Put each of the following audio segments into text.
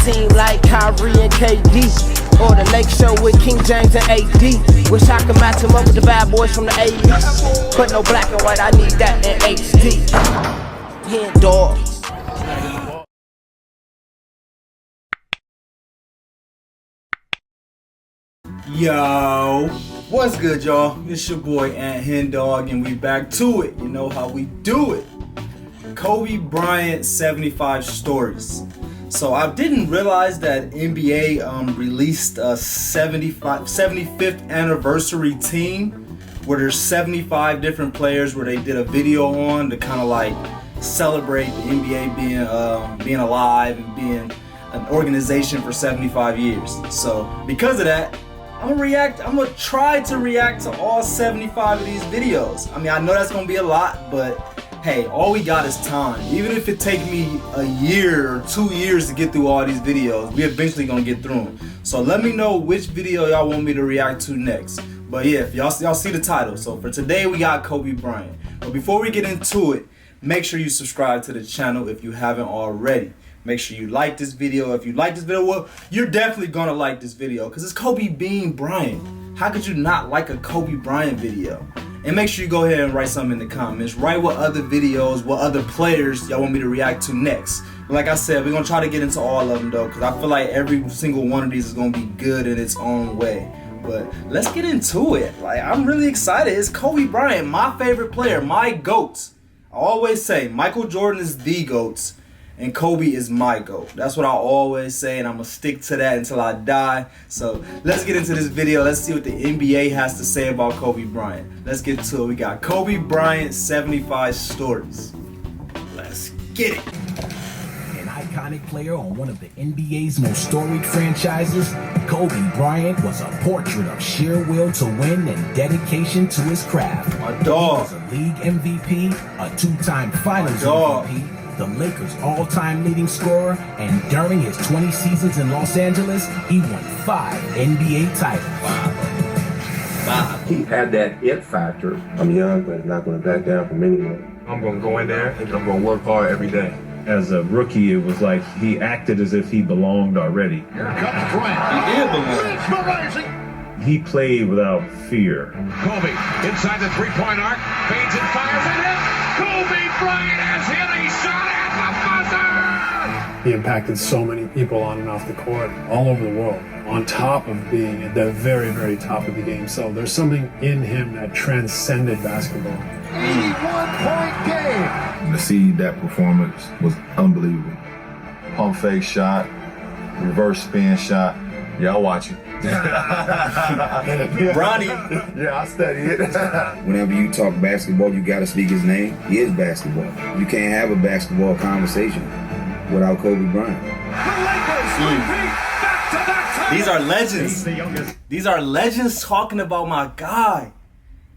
team like Kyrie and KD, or the Lake Show with King James and AD. Wish I could match him up with the bad boys from the 80s, but no black and white, I need that in HD. HenDawgz. Yo, what's good, y'all? It's your boy HenDawgz, and we back to it. You know how we do it. Kobe Bryant 75 stories. So I didn't realize that NBA released a 75th anniversary team where there's 75 different players where they did a video on to kind of like celebrate the NBA being alive and being an organization for 75 years. So because of that, I'm gonna try to react to all 75 of these videos. I mean, I know that's gonna be a lot, but hey, all we got is time. Even if it take me a year or 2 years to get through all these videos, we eventually gonna get through them. So let me know which video y'all want me to react to next. But yeah, if y'all see the title. So for today, we got Kobe Bryant. But before we get into it, make sure you subscribe to the channel if you haven't already. Make sure you like this video. If you like this video, well, you're definitely gonna like this video because it's Kobe Bryant. How could you not like a Kobe Bryant video? And make sure you go ahead and write something in the comments. Write what other videos, what other players y'all want me to react to next. But like I said, we're gonna try to get into all of them though, because I feel like every single one of these is gonna be good in its own way. But let's get into it. Like, I'm really excited. It's Kobe Bryant, my favorite player, my GOAT. I always say Michael Jordan is the GOAT. And Kobe is my GOAT. That's what I always say, and I'm gonna stick to that until I die. So let's get into this video. Let's see what the NBA has to say about Kobe Bryant. Let's get to it. We got Kobe Bryant 75 stories. Let's get it. An iconic player on one of the NBA's most storied franchises, Kobe Bryant was a portrait of sheer will to win and dedication to his craft. My dog. He was a league MVP, a two-time Finals MVP, the Lakers' all-time leading scorer, and during his 20 seasons in Los Angeles, he won 5 NBA titles. Wow. He had that it factor. I'm young, but not going to back down from anyone. I'm going to go in there and I'm going to work hard every day. As a rookie, it was like he acted as if he belonged already. Here comes Bryant. He did belong. He played without fear. Kobe inside the three-point arc, fades and fires and hits. Kobe Bryant has hit a shot at the buzzer. He impacted so many people on and off the court, all over the world, on top of being at the very, very top of the game. So there's something in him that transcended basketball. 81-point game. To see that performance was unbelievable. Pump fake shot, reverse spin shot. Y'all watch it. Bronny. Yeah, I study it. Whenever you talk basketball, you gotta speak his name. He is basketball. You can't have a basketball conversation without Kobe Bryant. These are legends. These are legends talking about my guy.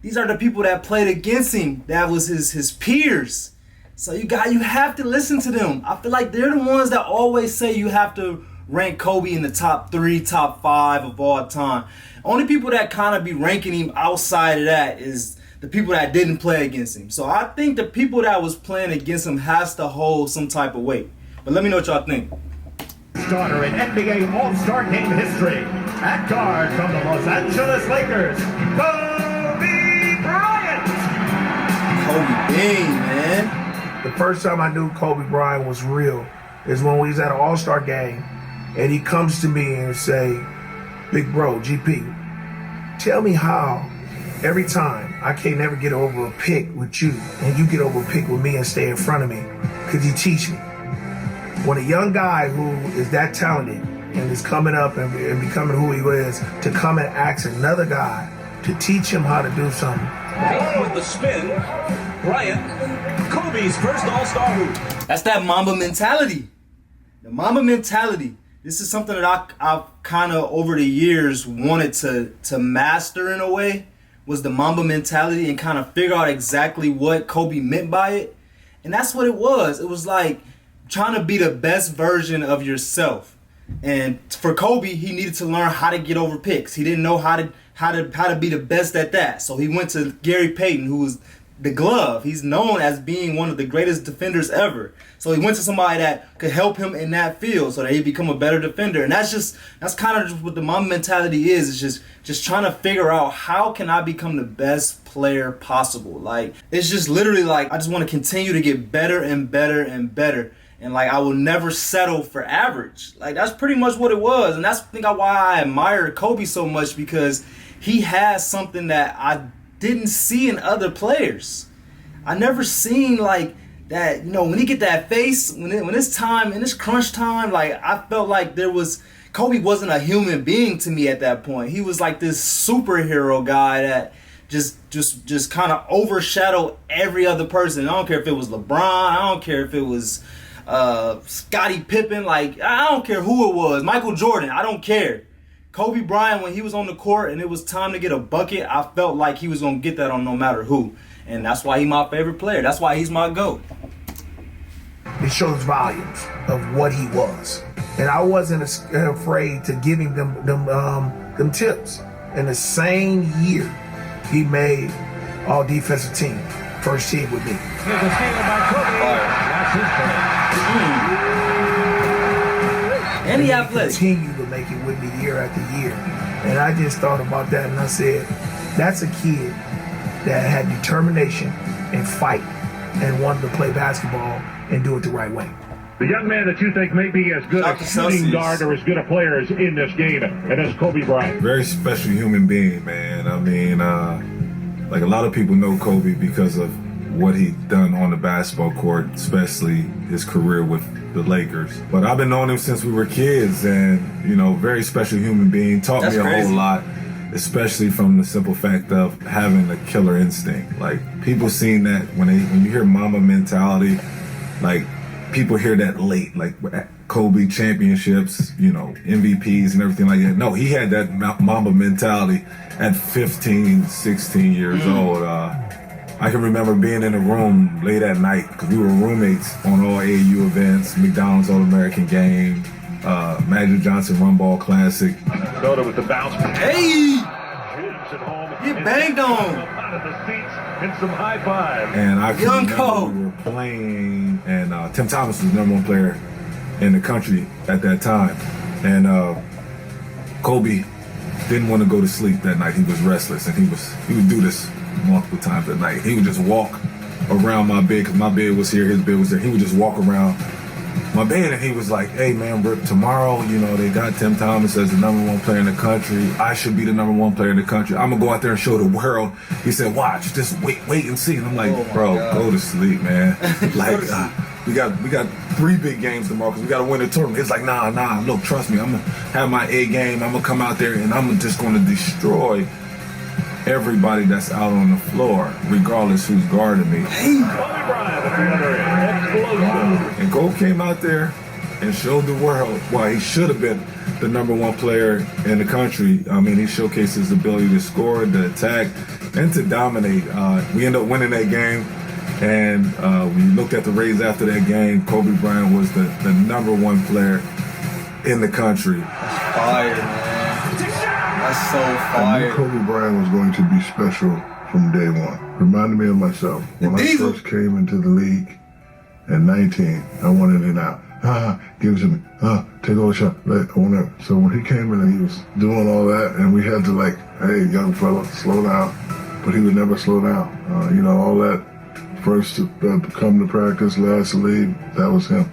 These are the people that played against him. That was his peers. So you have to listen to them. I feel like they're the ones that always say you have to rank Kobe in the top 3, top 5 of all time. Only people that kind of be ranking him outside of that is the people that didn't play against him. So I think the people that was playing against him has to hold some type of weight. But let me know what y'all think. Starter in NBA All-Star Game history. At guard from the Los Angeles Lakers, Kobe Bryant. Kobe Bean, man. The first time I knew Kobe Bryant was real is when we was at an All-Star game and he comes to me and say, "Big bro, GP, tell me how every time I can't never get over a pick with you and you get over a pick with me and stay in front of me. Could you teach me?" When a young guy who is that talented and is coming up and becoming who he is, to come and ask another guy to teach him how to do something. With the spin, Bryant, Kobe's first All-Star hoop. That's that Mamba mentality. The Mamba mentality. This is something that I've kind of over the years wanted to master in a way, was the Mamba mentality and kind of figure out exactly what Kobe meant by it. And that's what it was. It was like trying to be the best version of yourself. And for Kobe, he needed to learn how to get over picks. He didn't know how to be the best at that. So he went to Gary Payton, who was the glove. He's known as being one of the greatest defenders ever. So he went to somebody that could help him in that field so that he'd become a better defender. And that's kind of just what the Mamba mentality is. It's just trying to figure out, how can I become the best player possible? Like, it's just literally like, I just want to continue to get better and better and better. And like, I will never settle for average. Like, that's pretty much what it was. And that's, I think, why I admire Kobe so much, because he has something that I didn't see in other players. I never seen like that, when he get that face, when it's time, in this crunch time, like, I felt like Kobe wasn't a human being to me at that point. He was like this superhero guy that just kind of overshadowed every other person. I don't care if it was LeBron, I don't care if it was Scottie Pippen, like, I don't care who it was, Michael Jordan, I don't care. Kobe Bryant, when he was on the court and it was time to get a bucket, I felt like he was going to get that on no matter who. And that's why he's my favorite player. That's why he's my GOAT. It shows volumes of what he was. And I wasn't afraid to giving them tips. In the same year, he made all defensive team, first team with me. Here's a steal by Kobe. That's his play. And he athletic. Continue to make it with me year after year. And I just thought about that and I said, that's a kid that had determination and fight and wanted to play basketball and do it the right way. The young man that you think may be as good a shooting guard or as good a player as in this game, and that's Kobe Bryant. Very special human being, man. I mean, like, a lot of people know Kobe because of what he done on the basketball court, especially his career with the Lakers. But I've been knowing him since we were kids, and, very special human being. Taught me a whole lot, especially from the simple fact of having a killer instinct. Like, people seen that when you hear Mamba mentality, like, people hear that late, like Kobe championships, MVPs and everything like that. No, he had that Mamba mentality at 15, 16 years old. I can remember being in a room late at night, because we were roommates on all AAU events, McDonald's All-American Game, Magic Johnson Run Ball Classic. Soda with the bounce. Hey! Get banged on! Out of the seats and some high fives. And I can remember we were playing, and Tim Thomas was the #1 player in the country at that time. And Kobe didn't want to go to sleep that night. He was restless, and he would do this multiple times at night. He would just walk around my bed, because my bed was here, his bed was there. He would just walk around my bed, and he was like, "Hey man, Rick, tomorrow, they got Tim Thomas as the #1 player in the country. I should be the #1 player in the country. I'm gonna go out there and show the world." He said, "Watch, just wait and see." And I'm like, "Bro, go to sleep, man." Like, we got 3 big games tomorrow, because we got to win the tournament. It's like, nah, look, trust me, I'm gonna have my A game. I'm gonna come out there and I'm just gonna destroy everybody that's out on the floor, regardless who's guarding me. Kobe Bryant at the other end. Explosive. And Kobe came out there and showed the world why he should have been the #1 player in the country. I mean, he showcased his ability to score, to attack, and to dominate. We ended up winning that game, and when you looked at the ratings after that game, Kobe Bryant was the #1 player in the country. That's fire, man. That's so fire. I knew Kobe Bryant was going to be special from day one. Reminded me of myself. When I first came into the league at 19, I wanted it out. Give it to me. Take all the shot. Whatever. So when he came in and he was doing all that, and we had to hey, young fella, slow down. But he would never slow down. All that first to come to practice, last to leave, that was him.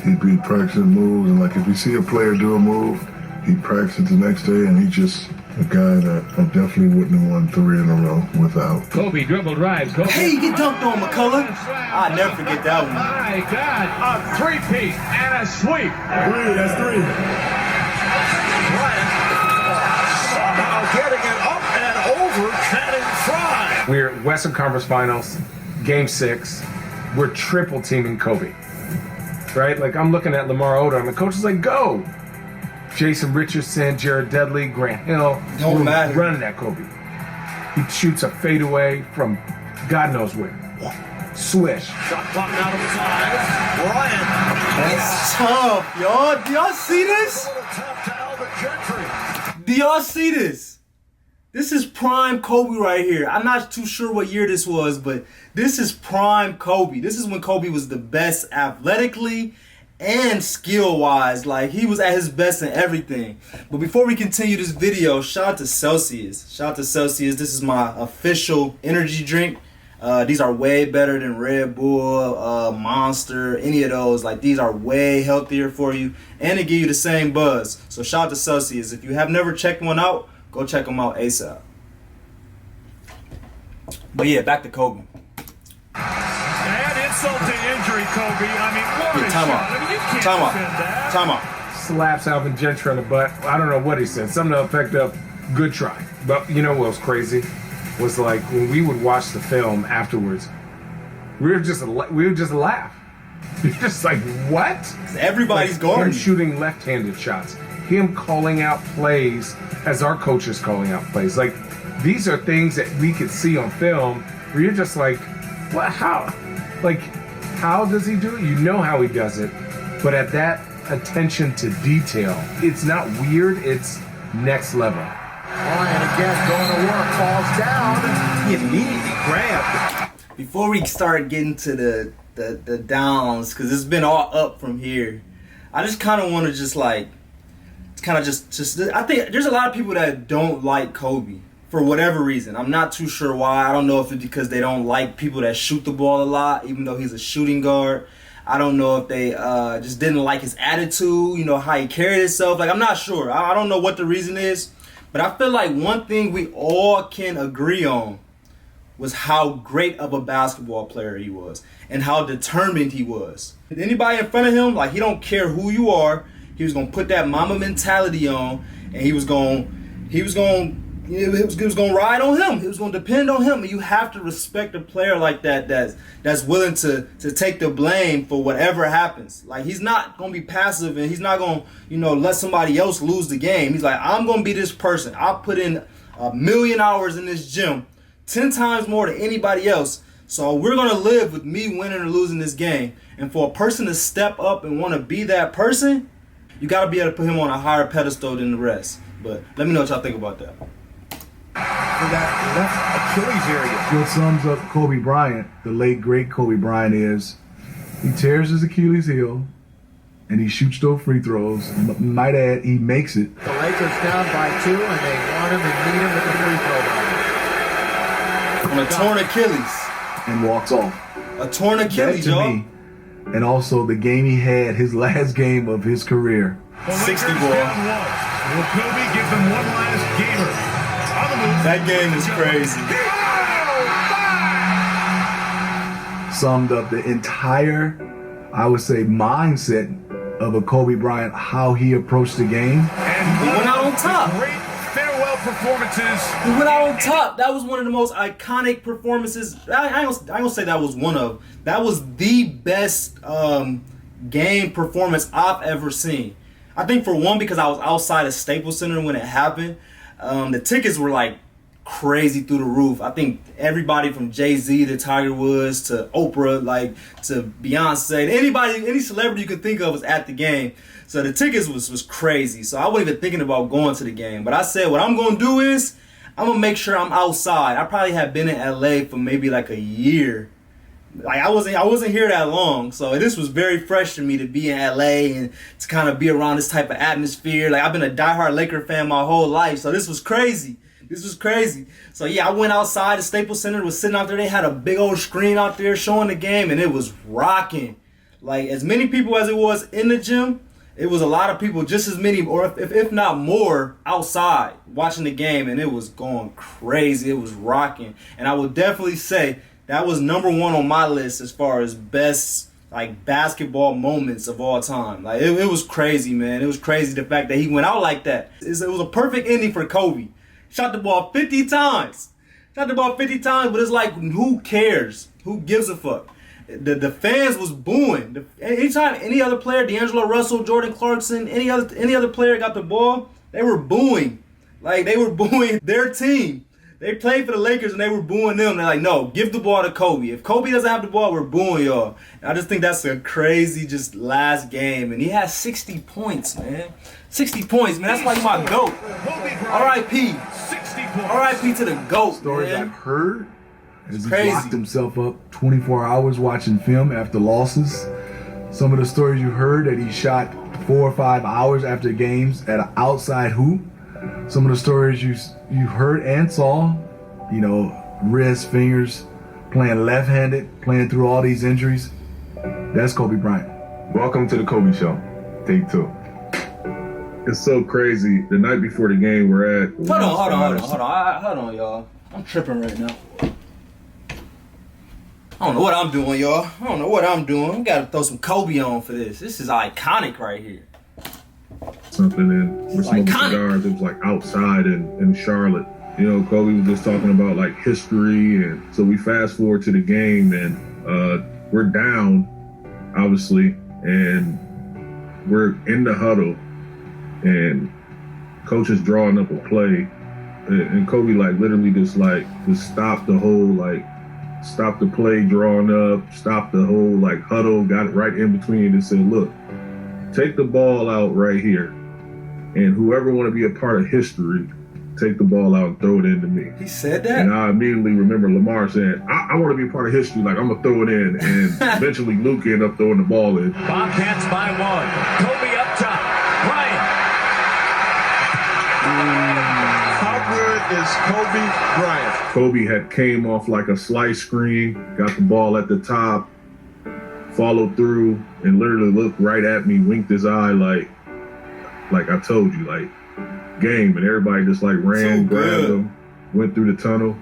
He'd be practicing moves, and if you see a player do a move, he'd practice it the next day, and he's just a guy that I definitely wouldn't have won 3 in a row without. Kobe dribble drives. Kobe. Hey, you get dunked on, McCullough. I'll never forget that one. My God, a three-peat and a sweep. That's 3. Bryant somehow getting it up and over Channing Frye. We're Western Conference Finals, Game 6. We're triple teaming Kobe. Right? I'm looking at Lamar Odom, and the coach is like, go. Jason Richardson, Jared Dudley, Grant Hill. Don't matter. Running at Kobe. He shoots a fadeaway from God knows where. Swish. Shot clock out of 5. Bryant. That's tough, y'all. Do y'all see this? A little tough to Alvin Gentry. Do y'all see this? This is prime Kobe right here. I'm not too sure what year this was, but this is prime Kobe. This is when Kobe was the best athletically and skill-wise. Like, he was at his best in everything. But before we continue this video, shout out to Celsius. Shout out to Celsius. This is my official energy drink. These are way better than Red Bull, Monster, any of those. Like, these are way healthier for you, and they give you the same buzz. So shout out to Celsius. If you have never checked one out, go check them out ASAP. But yeah, back to Kobe. And insult to injury, Kobe. I mean, what a Time shot. out. I mean, you can't Time out. defend that. Time out. Slaps Alvin Gentry on the butt. I don't know what he said. Something to the effect of, good try. But you know what was crazy? Was like when we would watch the film afterwards, we would just laugh. You're just like, what? Everybody's like guarding. Him shooting left-handed shots. Him calling out plays as our coach is calling out plays. Like, these are things that we could see on film where you're just like, what? How? Like, how does he do it? You know how he does it. But at that attention to detail, it's not weird, it's next level. Bryant again going to work, falls down. He immediately grabbed. Before we start getting to the downs, because it's been all up from here, I just kind of want to just like, I think there's a lot of people that don't like Kobe for whatever reason. I'm not too sure why. I don't know if it's because they don't like people that shoot the ball a lot, even though he's a shooting guard. I don't know if they just didn't like his attitude, you know, how he carried himself. Like, I'm not sure. I don't know what the reason is. But I feel like one thing we all can agree on was how great of a basketball player he was and how determined he was. Anybody in front of him, like, he don't care who you are. He was gonna put that Mamba mentality on, and he was gonna ride on him. He was gonna depend on him. And you have to respect a player like that that's willing to take the blame for whatever happens. Like, he's not gonna be passive, and he's not gonna, you know, let somebody else lose the game. He's like, I'm gonna be this person. I put in 1,000,000 hours in this gym, 10 times more than anybody else. So we're gonna live with me winning or losing this game. And for a person to step up and want to be that person, you gotta be able to put him on a higher pedestal than the rest. But let me know what y'all think about that. For that left Achilles area. What sums up Kobe Bryant, the late great Kobe Bryant, is he tears his Achilles heel and he shoots those free throws. Might add, he makes it. The Lakers down by 2, and they want him and need him at the free throw line. On a torn Achilles. And walks off. A torn Achilles, that to y'all. me, and also the game he had, his last game of his career. 60 ball. Will Kobe give them one last gamer? That game is crazy. Summed up the entire, I would say, mindset of a Kobe Bryant, how he approached the game. He went out on top. Great farewell performances. He went out on top. That was one of the most iconic performances. I ain't gonna say that was one of. That was the best game performance I've ever seen. I think for one, because I was outside of Staples Center when it happened. The tickets were like crazy through the roof. I think everybody from Jay-Z to Tiger Woods to Oprah, like to Beyonce, anybody, any celebrity you could think of was at the game. So the tickets was crazy. So I wasn't even thinking about going to the game. But I said, what I'm going to do is I'm going to make sure I'm outside. I probably had been in LA for maybe like a year. Like I wasn't here that long, so this was very fresh to me to be in LA and to kind of be around this type of atmosphere. Like I've been a diehard Laker fan my whole life, so this was crazy. This was crazy. So yeah, I went outside. The Staples Center was sitting out there. They had a big old screen out there showing the game, and it was rocking. Like as many people as it was in the gym, it was a lot of people, just as many, or if not more, outside watching the game, and it was going crazy. It was rocking, and I would definitely say that was number one on my list as far as best like basketball moments of all time. Like it was crazy, man. It was crazy the fact that he went out like that. It was a perfect ending for Kobe. Shot the ball 50 times. Shot the ball 50 times, but it's like, who cares? Who gives a fuck? The fans was booing. Anytime any other player, D'Angelo Russell, Jordan Clarkson, any other player got the ball, they were booing. Like they were booing their team. They played for the Lakers and they were booing them. They're like, no, give the ball to Kobe. If Kobe doesn't have the ball, we're booing y'all. And I just think that's a crazy just last game. And he had 60 points, man. 60 points, man. That's like my GOAT. R.I.P. 60 points. R.I.P. to the GOAT, Stories man. I've heard is he crazy. locked himself up 24 hours watching film after losses. Some of the stories you heard that he shot 4 or 5 hours after games at an outside hoop. Some of the stories you heard and saw, you know, wrists, fingers, playing left-handed, playing through all these injuries. That's Kobe Bryant. Welcome to the Kobe Show. Take 2. It's so crazy. The night before the game, we're at. Hold on, y'all. I'm tripping right now. I don't know what I'm doing, y'all. I don't know what I'm doing. We gotta throw some Kobe on for this. This is iconic right here. Something in. We're smoking cigars. It was like outside in Charlotte. You know, Kobe was just talking about like history, and so we fast forward to the game, and we're down, obviously, and we're in the huddle, and coach is drawing up a play, and Kobe like literally just stopped the whole stop the play, drawing up, stop the whole like huddle, got it right in between and said, look, take the ball out right here, and whoever want to be a part of history, take the ball out and throw it into me. He said that? And I immediately remember Lamar saying, I want to be a part of history, like I'm going to throw it in, and eventually Luke ended up throwing the ball in. Bobcats by 1. Kobe up top. Bryant. How good is Kobe Bryant? Kobe had came off like a slice screen, got the ball at the top, followed through, and literally looked right at me, winked his eye like I told you, like game, and everybody just like ran, grabbed him, went through the tunnel,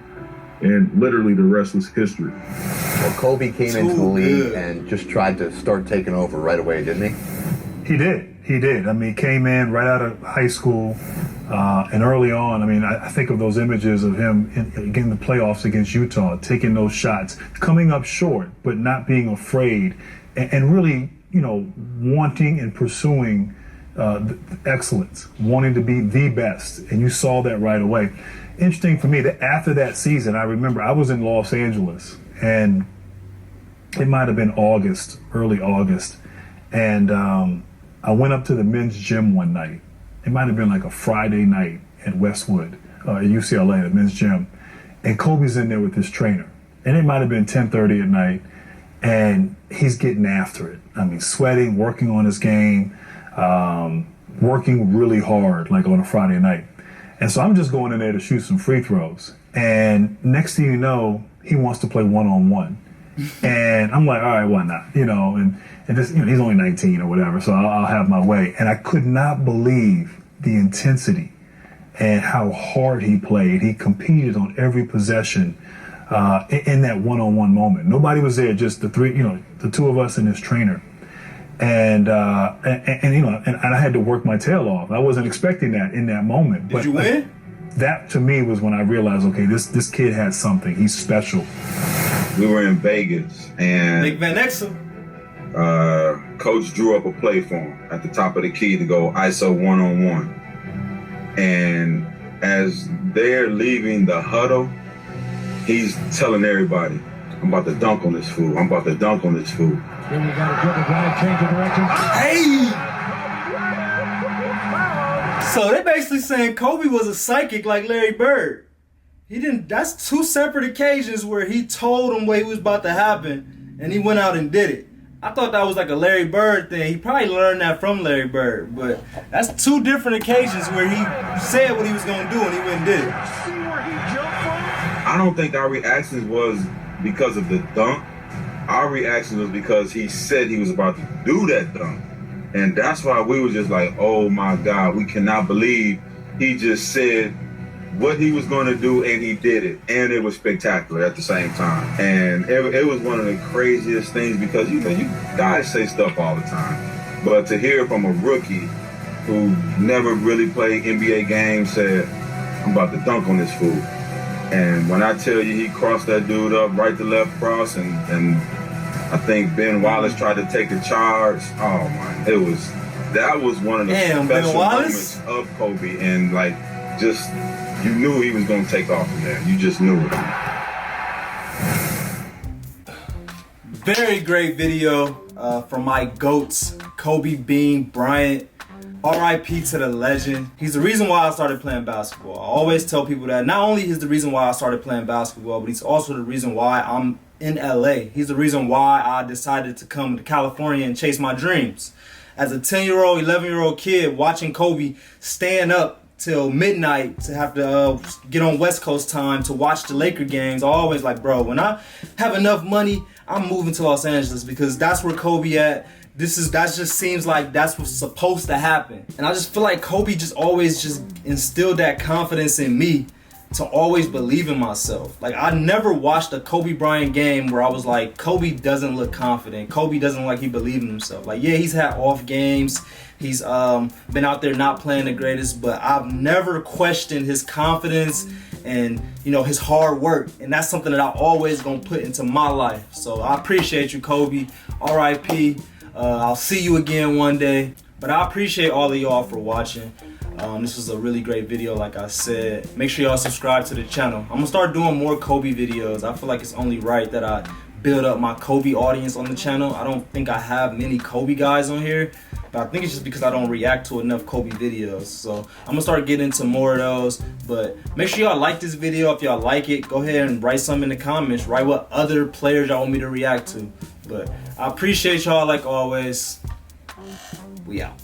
and literally the rest was history. Well, Kobe came into the league and just tried to start taking over right away, didn't he? He did. I mean, he came in right out of high school, and early on, I mean, I think of those images of him in the playoffs against Utah, taking those shots, coming up short, but not being afraid, and really, you know, wanting and pursuing excellence, wanting to be the best, and you saw that right away. Interesting for me that after that season, I remember I was in Los Angeles, and it might have been August, early August, and I went up to the men's gym one night. It might have been like a Friday night at Westwood, at UCLA, the men's gym, and Kobe's in there with his trainer, and it might have been 10:30 at night, and he's getting after it. I mean, sweating, working on his game, working really hard, like on a Friday night. And so I'm just going in there to shoot some free throws. And next thing you know, he wants to play one-on-one. And I'm like, all right, why not? You know, and this, you know, he's only 19 or whatever, so I'll have my way. And I could not believe the intensity and how hard he played. He competed on every possession in that one-on-one moment. Nobody was there, just the three, you know, the two of us and his trainer. And you know, and I had to work my tail off. I wasn't expecting that in that moment. Did you win? That to me was when I realized, okay, this kid has something. He's special. We were in Vegas, and Nick Van Exel. Coach drew up a play for him at the top of the key to go ISO one-on-one. And as they're leaving the huddle, he's telling everybody, I'm about to dunk on this fool. I'm about to dunk on this fool. Then we got a dribble drive, change of direction. Hey! So they're basically saying Kobe was a psychic like Larry Bird. He didn't. That's two separate occasions where he told him what was about to happen, and he went out and did it. I thought that was like a Larry Bird thing. He probably learned that from Larry Bird, but that's two different occasions where he said what he was going to do and he went and did it. I don't think our reactions was because of the dunk. Our reaction was because he said he was about to do that dunk. And that's why we were just like, oh my God, we cannot believe he just said what he was going to do and he did it. And it was spectacular at the same time. And it was one of the craziest things because, you know, you guys say stuff all the time. But to hear from a rookie who never really played NBA games said, I'm about to dunk on this fool. And when I tell you he crossed that dude up right to left cross, and I think Ben Wallace tried to take a charge. Oh man, that was one of the special moments of Kobe, and like just you knew he was going to take off from there. You just knew it. Very great video from my GOATs, Kobe Bryant. R.I.P. to the legend. He's the reason why I started playing basketball. I always tell people that not only is the reason why I started playing basketball, but he's also the reason why I'm in LA. He's the reason why I decided to come to California and chase my dreams. As a 10-year-old, 11-year-old kid, watching Kobe stand up till midnight to have to get on West Coast time to watch the Laker games, I always like, bro, when I have enough money, I'm moving to Los Angeles because that's where Kobe at. That just seems like that's what's supposed to happen. And I just feel like Kobe just always just instilled that confidence in me to always believe in myself. Like, I never watched a Kobe Bryant game where I was like, Kobe doesn't look confident. Kobe doesn't look like he believes in himself. Like, yeah, he's had off games. He's been out there not playing the greatest, but I've never questioned his confidence and, you know, his hard work. And that's something that I always gonna put into my life. So I appreciate you, Kobe. R.I.P. I'll see you again one day. But I appreciate all of y'all for watching. This was a really great video, like I said. Make sure y'all subscribe to the channel. I'm gonna start doing more Kobe videos. I feel like it's only right that I build up my Kobe audience on the channel. I don't think I have many Kobe guys on here, but I think it's just because I don't react to enough Kobe videos. So I'm gonna start getting into more of those. But make sure y'all like this video. If y'all like it, go ahead and write something in the comments. Write what other players y'all want me to react to. But I appreciate y'all like always. We out.